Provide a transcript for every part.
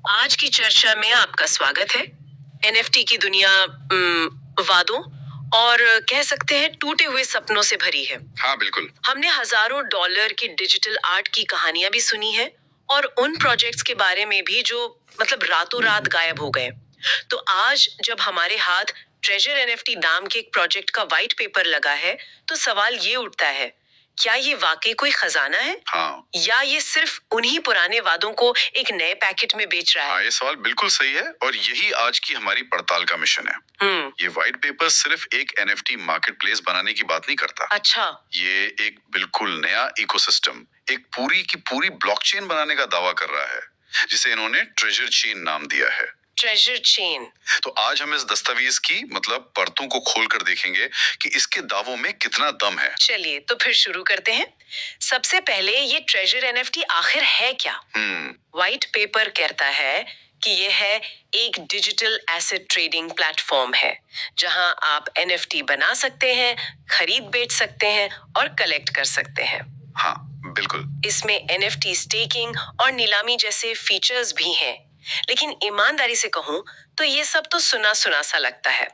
आज की चर्चा में आपका स्वागत है। एनएफटी की दुनिया वादों और कह सकते हैं टूटे हुए सपनों से भरी है। हाँ बिल्कुल। हमने हजारों डॉलर की डिजिटल आर्ट की कहानियां भी सुनी है और उन प्रोजेक्ट्स के बारे में भी जो मतलब रातों रात गायब हो गए। तो आज जब हमारे हाथ ट्रेजर एनएफटी नाम के एक प्रोजेक्ट का व्हाइट पेपर लगा है, तो सवाल ये उठता है, क्या ये वाकई कोई खजाना है? हाँ या ये सिर्फ उन्हीं पुराने वादों को एक नए पैकेट में बेच रहा है? हाँ, ये सवाल बिल्कुल सही है और यही आज की हमारी पड़ताल का मिशन है। ये व्हाइट पेपर सिर्फ एक एनएफटी मार्केटप्लेस बनाने की बात नहीं करता। अच्छा। ये एक बिल्कुल नया इकोसिस्टम, एक पूरी की पूरी ब्लॉकचेन बनाने का दावा कर रहा है, जिसे इन्होंने ट्रेजर चेन नाम दिया है। Treasure chain. तो आज हम इस दस्तावेज की मतलब परतों को खोलकर देखेंगे कि इसके दावों में कितना दम है। चलिए तो फिर शुरू करते हैं। सबसे पहले ये ट्रेजर एनएफटी आखिर है क्या? व्हाइट पेपर कहता है कि यह है एक डिजिटल एसेट ट्रेडिंग प्लेटफॉर्म है, जहां आप एनएफटी बना सकते हैं, खरीद बेच सकते हैं और कलेक्ट कर सकते हैं। हाँ बिल्कुल। इसमें एनएफटी स्टेकिंग और नीलामी जैसे फीचर्स भी हैं। लेकिन ईमानदारी से कहूं तो ये सब तो सुना सुना सा लगता है।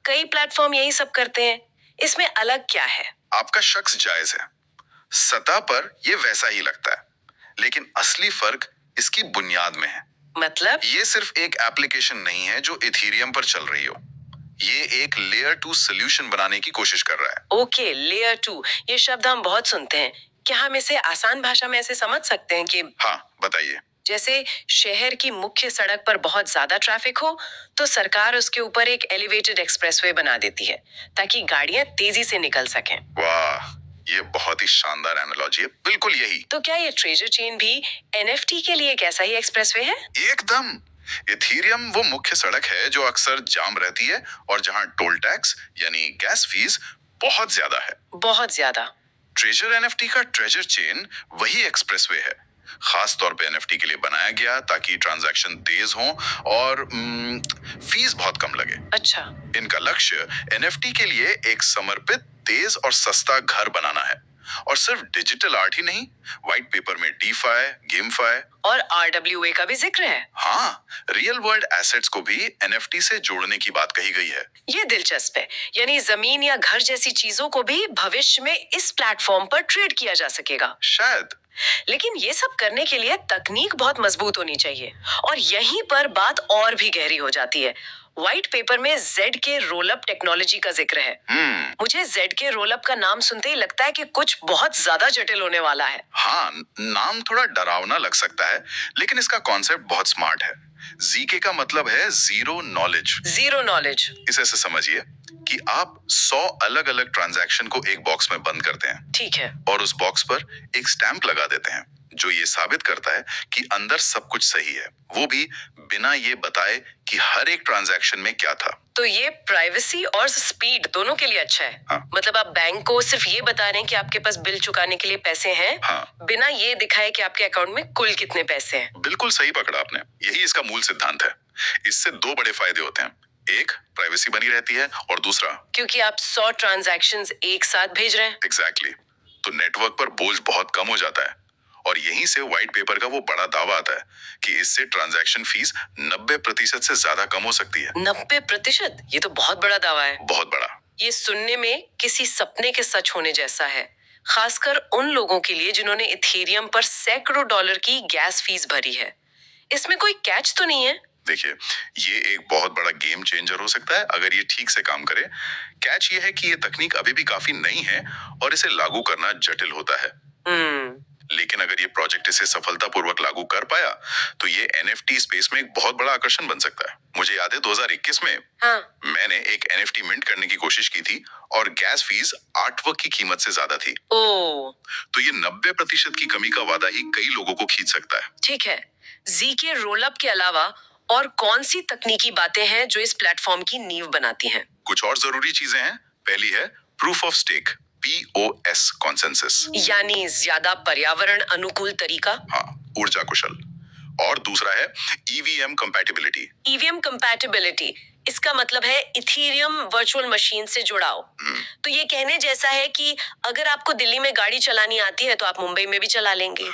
कई प्लेटफॉर्म यही सब करते हैं, इसमें अलग क्या है? आपका शख्स जायज है, सतह पर ये वैसा ही लगता है, लेकिन असली फर्क इसकी बुनियाद में है। मतलब? ये सिर्फ एक एप्लीकेशन नहीं है जो इथेरियम पर चल रही हो, ये एक लेयर 2 सोल्यूशन बनाने की कोशिश कर रहा है। ओके, लेयर 2, ये शब्द हम बहुत सुनते हैं। क्या हम इसे आसान भाषा में ऐसे समझ सकते हैं कि हाँ बताइए। जैसे शहर की मुख्य सड़क पर बहुत ज्यादा ट्रैफिक हो, तो सरकार उसके ऊपर एक एलिवेटेड एक्सप्रेसवे बना देती है ताकि गाड़ियां तेजी से निकल सकें। वाह, ये बहुत ही शानदार एनालॉजी है, बिल्कुल यही। तो क्या ये ट्रेजर चेन भी एनएफटी के लिए एक ऐसा ही एक्सप्रेसवे है? एकदम। इथेरियम वो मुख्य सड़क है जो अक्सर जाम रहती है और जहां टोल टैक्स यानी गैस फीस बहुत ज्यादा है। बहुत ज्यादा। ट्रेजर एनएफटी का ट्रेजर चेन वही एक्सप्रेसवे है, खास तौर पे एनएफटी के लिए बनाया गया ताकि ट्रांजैक्शन तेज हो और फीस बहुत कम लगे। अच्छा। इनका लक्ष्य एनएफटी के लिए एक समर्पित, तेज और सस्ता घर बनाना है। और सिर्फ डिजिटल आर्ट ही नहीं, व्हाइट पेपर में डीफाई, गेमफाई और आरडब्ल्यूए का भी जिक्र है। हाँ, रियल वर्ल्ड एसेट्स को भी एनएफटी से जोड़ने की बात कही गई है। ये दिलचस्प है, यानी जमीन या घर जैसी चीजों को भी भविष्य में इस प्लेटफॉर्म पर ट्रेड किया जा सकेगा। शायद। लेकिन ये सब करने के लिए तकनीक बहुत मजबूत होनी चाहिए, और यहीं पर बात और भी गहरी हो जाती है। व्हाइट पेपर में जेड के रोलअप टेक्नोलॉजी का जिक्र है। मुझे जेड के रोलअप का नाम सुनते ही लगता है कि कुछ बहुत ज्यादा जटिल होने वाला है। हाँ, नाम थोड़ा डरावना लग सकता है, लेकिन इसका कॉन्सेप्ट बहुत स्मार्ट है। जीके का मतलब है जीरो नॉलेज। Zero knowledge. इसे ऐसे समझिए कि आप 100 अलग अलग ट्रांजैक्शन को एक बॉक्स में बंद करते हैं। ठीक है। और उस बॉक्स पर एक स्टैंप लगा देते हैं जो ये साबित करता है कि अंदर सब कुछ सही है, वो भी बिना ये बताए कि हर एक ट्रांजैक्शन में क्या था। तो ये प्राइवेसी और स्पीड दोनों के लिए अच्छा है। हाँ। मतलब आप बैंक को सिर्फ ये बता रहे हैं कि आपके पास बिल चुकाने के लिए पैसे हैं, हाँ। बिना ये दिखाए कि आपके अकाउंट में कुल कितने पैसे हैं। बिल्कुल सही पकड़ा आपने, यही इसका मूल सिद्धांत है। इससे दो बड़े फायदे होते हैं, एक प्राइवेसी बनी रहती है और दूसरा क्योंकि आप 100 ट्रांजैक्शंस एक साथ भेज रहे हैं। एग्जैक्टली। तो नेटवर्क पर बोझ बहुत कम हो जाता है और यहीं से व्हाइट पेपर का वो बड़ा दावा आता है कि इससे ट्रांजैक्शन फीस 90% से ज्यादा कम हो सकती है। 90%? ये तो बहुत बड़ा दावा है। बहुत बड़ा। ये सुनने में किसी सपने के सच होने जैसा है, खासकर उन लोगों के लिए जिन्होंने इथेरियम पर सैकड़ों डॉलर की गैस फीस भरी है। इसमें कोई कैच तो नहीं है? देखिए, ये एक बहुत बड़ा गेम चेंजर हो सकता है अगर ये ठीक से काम करे। कैच ये है कि ये तकनीक अभी भी काफी नई है और इसे लागू करना जटिल होता है। लेकिन अगर ये प्रोजेक्ट इसे सफलतापूर्वक लागू कर पाया तो ये एनएफटी स्पेस में एक बहुत बड़ा आकर्षण बन सकता है। मुझे याद है 2021 में मैंने एक एनएफटी मिंट करने की कोशिश की थी और गैस फीस आर्टवर्क की कीमत से ज्यादा थी। तो ये 90% की कमी का वादा ही कई लोगों को खींच सकता है। ठीक है, जी के रोलअप के अलावा और कौन सी तकनीकी बातें हैं जो इस प्लेटफॉर्म की नींव बनाती हैं? कुछ और जरूरी चीजें हैं। पहली है proof of stake, POS consensus, यानी ज्यादा पर्यावरण अनुकूल तरीका। हाँ, ऊर्जा कुशल। और दूसरा है ईवीएम कंपैटिबिलिटी। ईवीएम कंपैटिबिलिटी, इसका मतलब है इथेरियम वर्चुअल मशीन से जुड़ाव। तो ये कहने जैसा है कि अगर आपको दिल्ली में गाड़ी चलानी आती है तो आप मुंबई में भी चला लेंगे।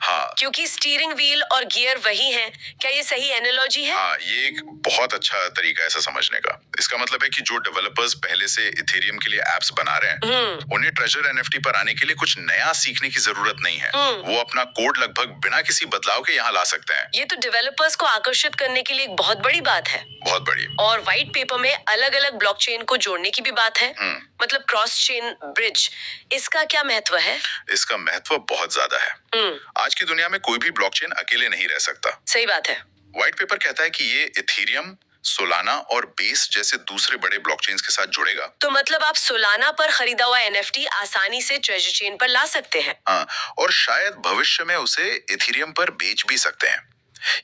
हाँ, क्योंकि स्टीयरिंग व्हील और गियर वही हैं। क्या ये सही एनालॉजी है? हाँ, ये एक बहुत अच्छा तरीका है ऐसा समझने का। इसका मतलब है कि जो डेवलपर्स पहले से इथेरियम के लिए एप्स बना रहे हैं, उन्हें ट्रेजर एनएफटी पर आने के लिए कुछ नया सीखने की जरूरत नहीं है। वो अपना कोड लगभग बिना किसी बदलाव के यहाँ ला सकते हैं। ये तो डेवलपर्स को आकर्षित करने के लिए एक बहुत बड़ी बात है। बहुत बड़ी। और व्हाइट पेपर में अलग अलग ब्लॉकचेन को जोड़ने की भी बात है। मतलब क्रॉस चेन ब्रिज, इसका क्या महत्व है? इसका महत्व बहुत ज्यादा है। आज की दुनिया में कोई भी ब्लॉकचेन अकेले नहीं रह सकता। सही बात है। व्हाइट पेपर कहता है कि ये इथेरियम, सोलाना और बेस जैसे दूसरे बड़े ब्लॉकचेन्स के साथ जुड़ेगा। तो मतलब आप सोलाना पर खरीदा हुआ एनएफटी आसानी से ट्रेजर चेन पर ला सकते हैं। हाँ, और शायद भविष्य में उसे इथेरियम पर बेच भी सकते हैं।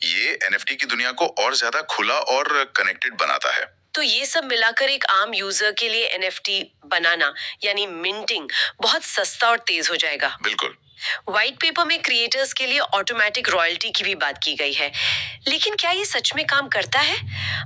ये एनएफटी की दुनिया को और ज्यादा खुला और कनेक्टेड बनाता है। तो ये सब मिलाकर एक आम यूजर के लिए एनएफटी बनाना यानी मिंटिंग बहुत सस्ता और तेज हो जाएगा। बिल्कुल। व्हाइट पेपर में क्रिएटर्स के लिए ऑटोमेटिक रॉयल्टी की भी बात की गई है, लेकिन क्या ये सच में काम करता है?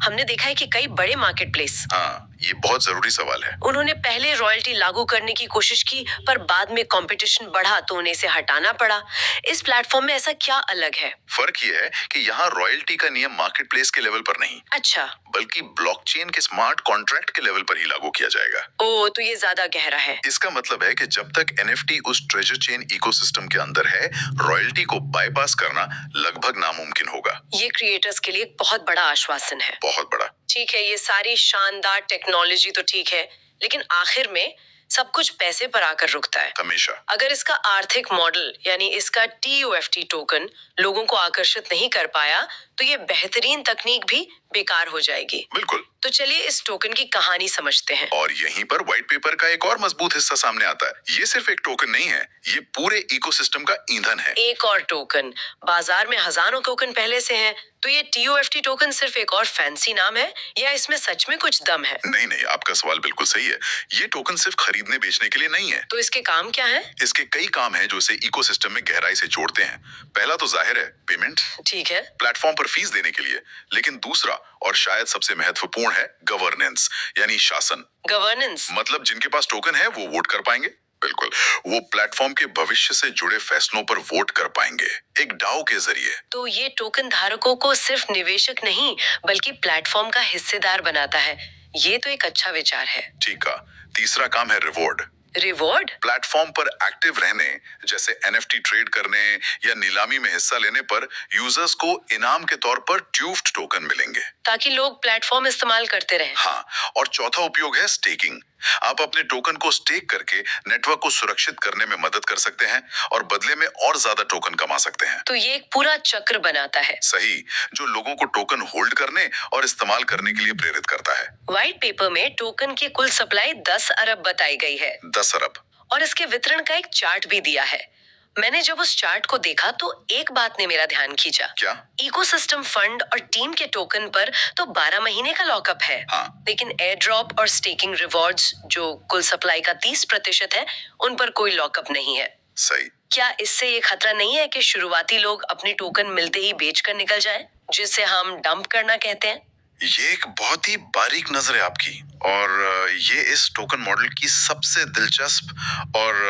हमने देखा है कि कई बड़े मार्केट प्लेस, हाँ, ये बहुत जरूरी सवाल है। उन्होंने पहले रॉयल्टी लागू करने की कोशिश की, पर बाद में कंपटीशन बढ़ा तो उन्हें इसे हटाना पड़ा। इस प्लेटफॉर्म में ऐसा क्या अलग है? फर्क ये है कि यहाँ रॉयल्टी का नियम मार्केट प्लेस के लेवल पर नहीं, अच्छा। बल्कि ब्लॉकचेन के स्मार्ट कॉन्ट्रैक्ट के लेवल पर ही लागू किया जाएगा। ओ, तो ये ज्यादा गहरा है। इसका मतलब है कि जब तक एनएफटी उस ट्रेजर चेन इकोसिस्टम के अंदर है, रॉयल्टी को बाईपास करना लगभग नामुमकिन होगा। ये क्रिएटर्स के लिए एक बहुत बड़ा आश्वासन है। बहुत बड़ा। ठीक है, ये सारी शानदार टेक्नोलॉजी तो ठीक है, लेकिन आखिर में सब कुछ पैसे पर आकर रुकता है। हमेशा। अगर इसका आर्थिक मॉडल यानी इसका TUFT टोकन लोगों को आकर्षित नहीं कर पाया, तो ये बेहतरीन तकनीक भी बेकार हो जाएगी। बिल्कुल। तो चलिए इस टोकन की कहानी समझते हैं। और यहीं पर व्हाइट पेपर का एक और मजबूत हिस्सा सामने आता है। ये सिर्फ एक टोकन नहीं है, ये पूरे इकोसिस्टम का ईंधन है। एक और टोकन? बाजार में हजारों टोकन पहले से हैं, तो ये TUFT टोकन सिर्फ एक और फैंसी नाम है या इसमें सच में कुछ दम है? नहीं नहीं, आपका सवाल बिल्कुल सही है। ये टोकन सिर्फ खरीदने बेचने के लिए नहीं है। तो इसके काम क्या है? इसके कई काम हैं जो इसे इकोसिस्टम में गहराई से जोड़ते हैं। पहला तो जाहिर है पेमेंट। ठीक है। प्लेटफॉर्म पर फीस देने के लिए। लेकिन दूसरा और शायद सबसे महत्वपूर्ण है गवर्नेंस, यानी शासन। गवर्नेंस मतलब जिनके पास टोकन है वो वोट कर पाएंगे। बिल्कुल, वो प्लेटफॉर्म के भविष्य से जुड़े फैसलों पर वोट कर पाएंगे, एक डाउ के जरिए। तो ये टोकन धारकों को सिर्फ निवेशक नहीं बल्कि प्लेटफॉर्म का हिस्सेदार बनाता है। ये तो एक अच्छा विचार है। ठीक है। तीसरा काम है रिवॉर्ड। रिवॉर्ड? प्लेटफॉर्म पर एक्टिव रहने, जैसे एनएफटी ट्रेड करने या नीलामी में हिस्सा लेने पर यूजर्स को इनाम के तौर पर ट्यूफ्ट टोकन मिलेंगे, ताकि लोग प्लेटफॉर्म इस्तेमाल करते रहें। हाँ, और चौथा उपयोग है स्टेकिंग। आप अपने टोकन को स्टेक करके नेटवर्क को सुरक्षित करने में मदद कर सकते हैं और बदले में और ज्यादा टोकन कमा सकते हैं। तो ये एक पूरा चक्र बनाता है। सही, जो लोगों को टोकन होल्ड करने और इस्तेमाल करने के लिए प्रेरित करता है। व्हाइट पेपर में टोकन की कुल सप्लाई 10 अरब बताई गई है। 10 अरब। और इसके वितरण का एक चार्ट भी दिया है। मैंने जब उस चार्ट को देखा तो एक बात ने मेरा ध्यान खींचा। क्या? इकोसिस्टम फंड और टीम के टोकन पर तो 12 महीने का लॉकअप है। हाँ। लेकिन एयर ड्रॉप और स्टेकिंग रिवॉर्ड्स जो कुल सप्लाई का 30% है, उन पर कोई लॉकअप नहीं है। सही। क्या इससे ये खतरा नहीं है कि शुरुआती लोग अपने टोकन मिलते ही बेचकर निकल जाएं, जिसे हम डंप करना कहते हैं? ये एक बहुत ही बारीक नजर है आपकी, और ये इस टोकन मॉडल की सबसे दिलचस्प और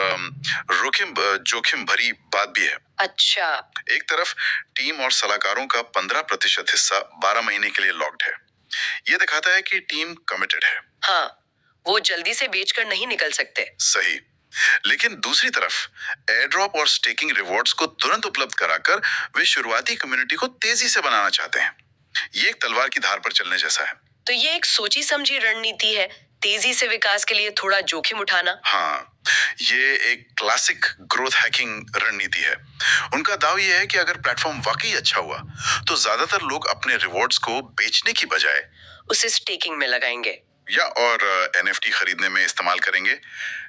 जोखिम भरी बात भी है। अच्छा। एक तरफ टीम और सलाहकारों का 15% हिस्सा 12 महीने के लिए लॉक्ड है। ये दिखाता है कि टीम कमिटेड है। हाँ, वो जल्दी से बेचकर नहीं निकल सकते। सही। लेकिन दूसरी तरफ एयर ड्रॉप और स्टेकिंग रिवॉर्ड्स को तुरंत उपलब्ध कराकर वे शुरुआती कम्युनिटी को तेजी से बनाना चाहते हैं। ये एक तलवार की धार पर चलने जैसा है। तो ये एक सोची समझी रणनीति है, तेजी से विकास के लिए थोड़ा जोखिम उठाना। हाँ, ये एक क्लासिक ग्रोथ हैकिंग रणनीति है। उनका दाव ये है कि अगर प्लेटफॉर्म वाकई अच्छा हुआ तो ज्यादातर लोग अपने रिवॉर्ड्स को बेचने की बजाय उसे स्टेकिंग में लगाएंगे या और एनएफटी खरीदने में इस्तेमाल करेंगे।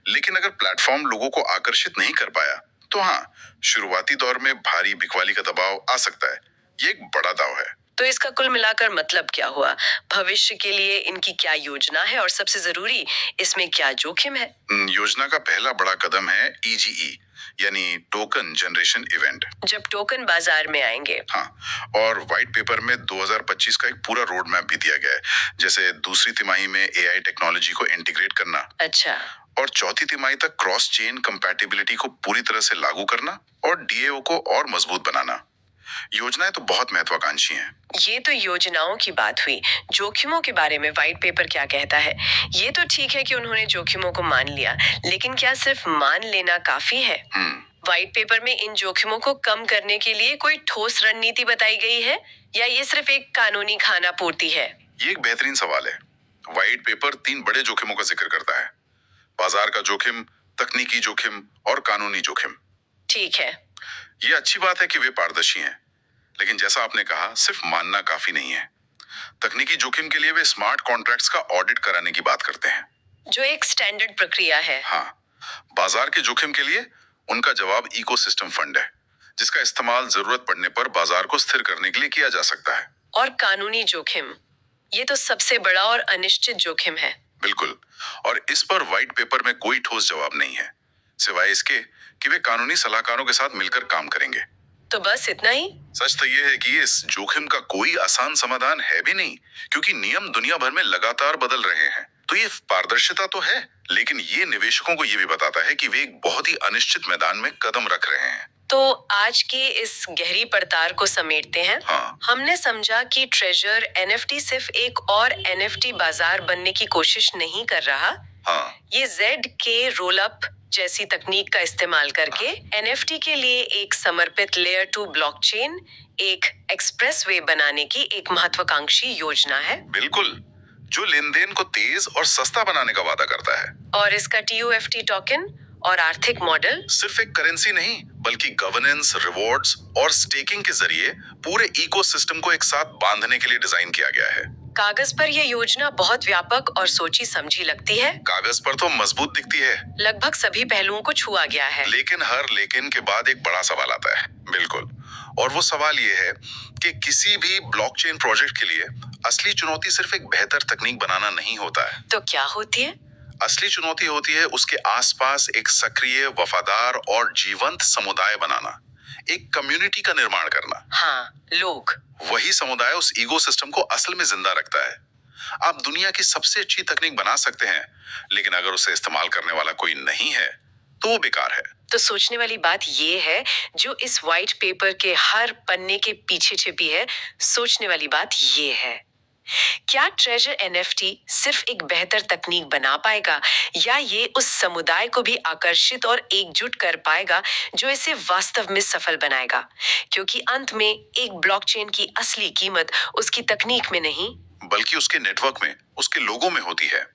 लेकिन अगर प्लेटफॉर्म लोगों को आकर्षित नहीं कर पाया तो हाँ, शुरुआती दौर में भारी बिकवाली का दबाव आ सकता है। ये एक बड़ा दाव है। तो इसका कुल मिलाकर मतलब क्या हुआ? भविष्य के लिए इनकी क्या योजना है और सबसे जरूरी इसमें क्या जोखिम है? योजना का पहला बड़ा कदम है ईजीई, यानी टोकन जनरेशन इवेंट। जब टोकन बाजार में आएंगे। हाँ, और व्हाइट पेपर में 2025 का एक पूरा रोड मैप भी दिया गया है, जैसे दूसरी तिमाही में एआई टेक्नोलॉजी को इंटीग्रेट करना। अच्छा। और चौथी तिमाही तक क्रॉस चेन कंपैटिबिलिटी को पूरी तरह से लागू करना और डीएओ को और मजबूत बनाना। योजनाएं तो बहुत महत्वाकांक्षी हैं। ये तो योजनाओं की बात हुई। जोखिमों के बारे में व्हाइट पेपर क्या कहता है? ये तो ठीक है कि उन्होंने जोखिमों को मान लिया, लेकिन क्या सिर्फ मान लेना काफी है? व्हाइट पेपर में इन जोखिमों को कम करने के लिए कोई ठोस रणनीति बताई गई है या ये सिर्फ एक कानूनी खाना पूर्ति है? ये एक बेहतरीन सवाल है। व्हाइट पेपर 3 बड़े जोखिमों का जिक्र करता है: बाजार का जोखिम, तकनीकी जोखिम और कानूनी जोखिम। ठीक है। ये अच्छी बात है कि वे पारदर्शी हैं, लेकिन जैसा आपने कहा, सिर्फ मानना काफी नहीं है। तकनीकी जोखिम के लिए वे स्मार्ट कॉन्ट्रैक्ट्स का ऑडिट कराने की बात करते हैं, जो एक स्टैंडर्ड प्रक्रिया है। हाँ। बाजार के जोखिम के लिए उनका जवाब इकोसिस्टम फंड है, जिसका इस्तेमाल जरूरत पड़ने पर बाजार को स्थिर करने के लिए किया जा सकता है। और कानूनी जोखिम, ये तो सबसे बड़ा और अनिश्चित जोखिम है। बिल्कुल, और इस पर व्हाइट पेपर में कोई ठोस जवाब नहीं है, सिवाय इसके कि वे कानूनी सलाहकारों के साथ मिलकर काम करेंगे। तो बस इतना ही? सच तो यह है कि इस जोखिम का कोई आसान समाधान है भी नहीं, क्योंकि नियम दुनिया भर में लगातार बदल रहे हैं। तो ये पारदर्शिता तो है, लेकिन ये निवेशकों को ये भी बताता है कि वे एक बहुत ही अनिश्चित मैदान में कदम रख रहे हैं। तो आज की इस गहरी पड़ताल को समेटते हैं। हाँ। हमने समझा कि ट्रेजर एनएफटी सिर्फ एक और एनएफटी बाजार बनने की कोशिश नहीं कर रहा। हाँ। ये जेड के रोल अप जैसी तकनीक का इस्तेमाल करके एनएफटी के लिए एक समर्पित लेयर 2 ब्लॉकचेन, एक एक्सप्रेसवे बनाने की एक महत्वाकांक्षी योजना है। बिल्कुल, जो लेन देन को तेज और सस्ता बनाने का वादा करता है। और इसका TUFT टोकन और आर्थिक मॉडल सिर्फ एक करेंसी नहीं, बल्कि गवर्नेंस, रिवॉर्ड्स और स्टेकिंग के जरिए पूरे इकोसिस्टम को एक साथ बांधने के लिए डिजाइन किया गया है। कागज पर यह योजना बहुत व्यापक और सोची समझी लगती है। कागज पर तो मजबूत दिखती है, लगभग सभी पहलुओं को छुआ गया है। लेकिन हर लेकिन के बाद एक बड़ा सवाल आता है। बिल्कुल, और वो सवाल ये है कि किसी भी ब्लॉकचेन प्रोजेक्ट के लिए असली चुनौती सिर्फ एक बेहतर तकनीक बनाना नहीं होता है। तो क्या होती है? असली चुनौती होती है उसके आसपास एक सक्रिय, वफादार और जीवंत समुदाय बनाना, एक कम्युनिटी का निर्माण करना। हाँ, लोग। वही समुदाय उस इकोसिस्टम को असल में जिंदा रखता है। आप दुनिया की सबसे अच्छी तकनीक बना सकते हैं, लेकिन अगर उसे इस्तेमाल करने वाला कोई नहीं है, तो वो बेकार है। तो सोचने वाली बात ये है, जो इस व्हाइट पेपर के हर पन्ने के पीछे छिपी है, सोचने वाली बात ये है, क्या ट्रेजर एनएफटी सिर्फ एक बेहतर तकनीक बना पाएगा या ये उस समुदाय को भी आकर्षित और एकजुट कर पाएगा जो इसे वास्तव में सफल बनाएगा? क्योंकि अंत में एक ब्लॉकचेन की असली कीमत उसकी तकनीक में नहीं, बल्कि उसके नेटवर्क में, उसके लोगों में होती है।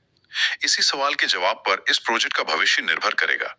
इसी सवाल के जवाब पर इस प्रोजेक्ट का भविष्य निर्भर करेगा।